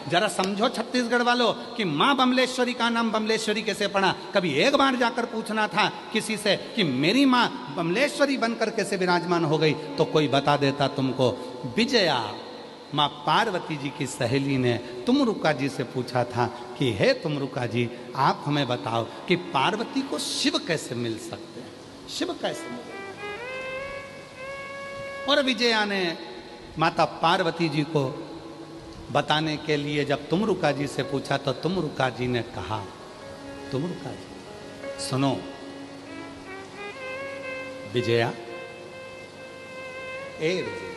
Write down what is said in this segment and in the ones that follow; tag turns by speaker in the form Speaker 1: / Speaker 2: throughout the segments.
Speaker 1: जरा समझो छत्तीसगढ़ वालों कि माँ बमलेश्वरी का नाम बमलेश्वरी कैसे पड़ा। कभी एक बार जाकर पूछना था किसी से कि मेरी माँ बमलेश्वरी बनकर कैसे विराजमान हो गई, तो कोई बता देता तुमको। विजया माँ पार्वती जी की सहेली ने तुमरुका जी से पूछा था कि हे तुमरुका जी, आप हमें बताओ कि पार्वती को शिव कैसे मिल सकते हैं, शिव कैसे मिल। और विजया ने माता पार्वती जी को बताने के लिए जब तुमरुका जी से पूछा तो तुमरुका जी ने कहा, तुमरुका जी सुनो विजया, ए विजया,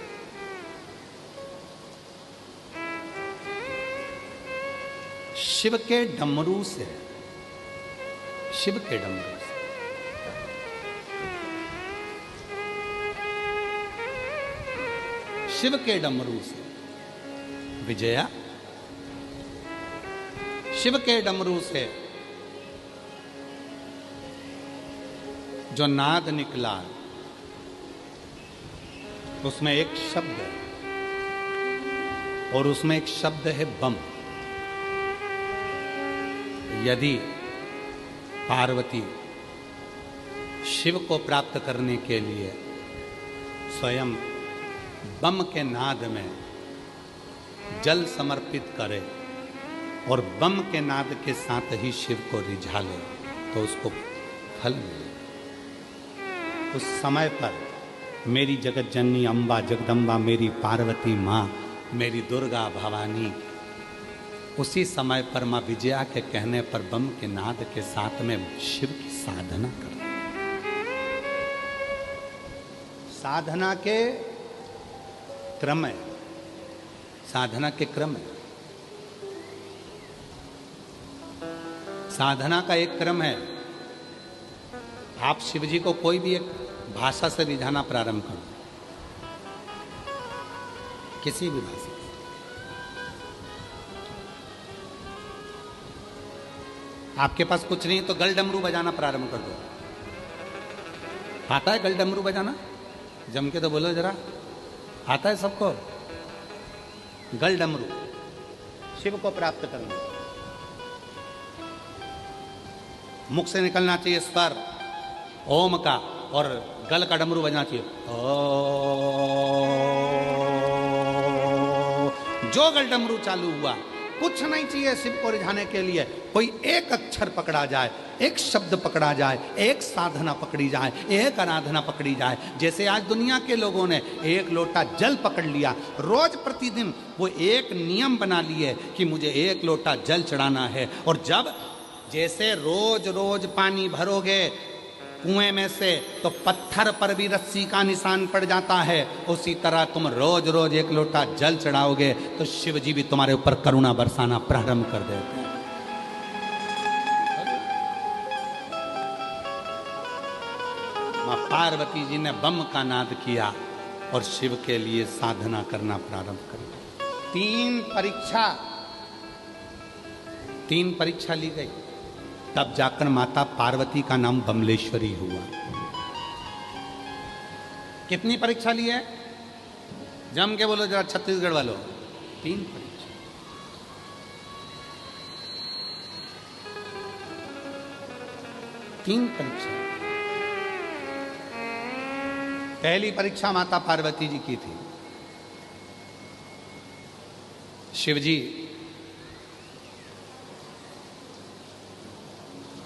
Speaker 1: शिव के डमरू से, शिव के डमरू से शिव के डमरू से विजया, शिव के डमरू से जो नाद निकला उसमें एक शब्द है, और उसमें एक शब्द है बम। यदि पार्वती शिव को प्राप्त करने के लिए स्वयं बम के नाद में जल समर्पित करे और बम के नाद के साथ ही शिव को रिझा ले तो उसको फल मिले। उस समय पर मेरी जगत जननी अम्बा जगदम्बा, मेरी पार्वती माँ, मेरी दुर्गा भवानी, उसी समय पर माँ विजया के कहने पर बम के नाद के साथ में शिव की साधना कर, साधना के क्रम है, साधना के क्रम है, साधना का एक क्रम है। आप शिव जी को कोई भी एक भाषा से रिझाना प्रारंभ करो, किसी भी भाषा। आपके पास कुछ नहीं तो गल डमरू बजाना प्रारंभ कर दो। आता है गल डमरू बजाना? जम के तो बोलो जरा, आता है सबको? गल डमरू शिव को प्राप्त करना, मुख से निकलना चाहिए स्वर ओम का, और गल का डमरू बजना चाहिए ओ। जो गल डमरू चालू हुआ, कुछ नहीं चाहिए शिव को रिझाने के लिए। कोई एक अक्षर पकड़ा जाए, एक शब्द पकड़ा जाए, एक साधना पकड़ी जाए, एक आराधना पकड़ी जाए। जैसे आज दुनिया के लोगों ने एक लोटा जल पकड़ लिया, रोज प्रतिदिन वो एक नियम बना लिए कि मुझे एक लोटा जल चढ़ाना है। और जब जैसे रोज रोज पानी भरोगे कुएं में से तो पत्थर पर भी रस्सी का निशान पड़ जाता है, उसी तरह तुम रोज रोज एक लोटा जल चढ़ाओगे तो शिव जी भी तुम्हारे ऊपर करुणा बरसाना प्रारंभ कर देते हैं। मां पार्वती जी ने बम का नाद किया और शिव के लिए साधना करना प्रारंभ कर दिया। तीन परीक्षा ली गई, तब जाकर माता पार्वती का नाम बमलेश्वरी हुआ। कितनी परीक्षा ली है? जम के बोलो जरा छत्तीसगढ़ वालों। 3 परीक्षा। पहली परीक्षा माता पार्वती जी की थी। शिवजी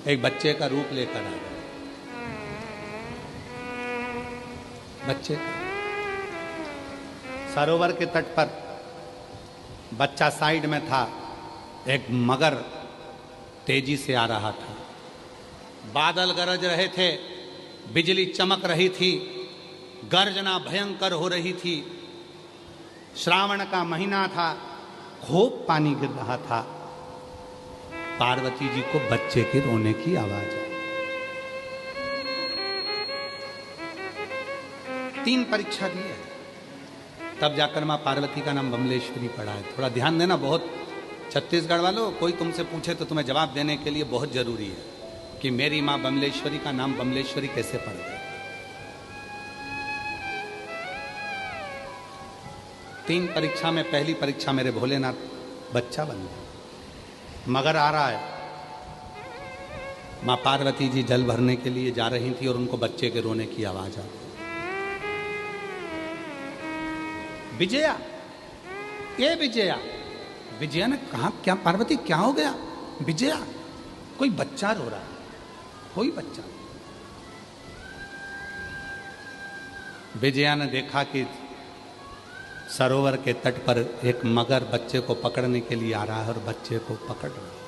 Speaker 1: एक बच्चे का रूप लेकर आ गए। बच्चे सरोवर के तट पर बच्चा साइड में था, एक मगर तेजी से आ रहा था। बादल गरज रहे थे, बिजली चमक रही थी, गर्जना भयंकर हो रही थी। श्रावण का महीना था, खूब पानी गिर रहा था। पार्वती जी को बच्चे के रोने की आवाज आई। 3 परीक्षा दी है, तब जाकर मां पार्वती का नाम बमलेश्वरी पड़ा है। थोड़ा ध्यान देना, बहुत छत्तीसगढ़ वालों, कोई तुमसे पूछे तो तुम्हें जवाब देने के लिए बहुत जरूरी है कि मेरी मां बमलेश्वरी का नाम बमलेश्वरी कैसे पड़ गया। 3 परीक्षा में पहली परीक्षा मेरे भोलेनाथ बच्चा बन गया। मगर आ रहा है। माँ पार्वती जी जल भरने के लिए जा रही थी और उनको बच्चे के रोने की आवाज आ गई। विजया, ये विजया। विजया ने कहा, क्या पार्वती क्या हो गया? विजया, कोई बच्चा रो रहा है, कोई बच्चा। विजया ने देखा कि सरोवर के तट पर एक मगर बच्चे को पकड़ने के लिए आ रहा है और बच्चे को पकड़ रहा है।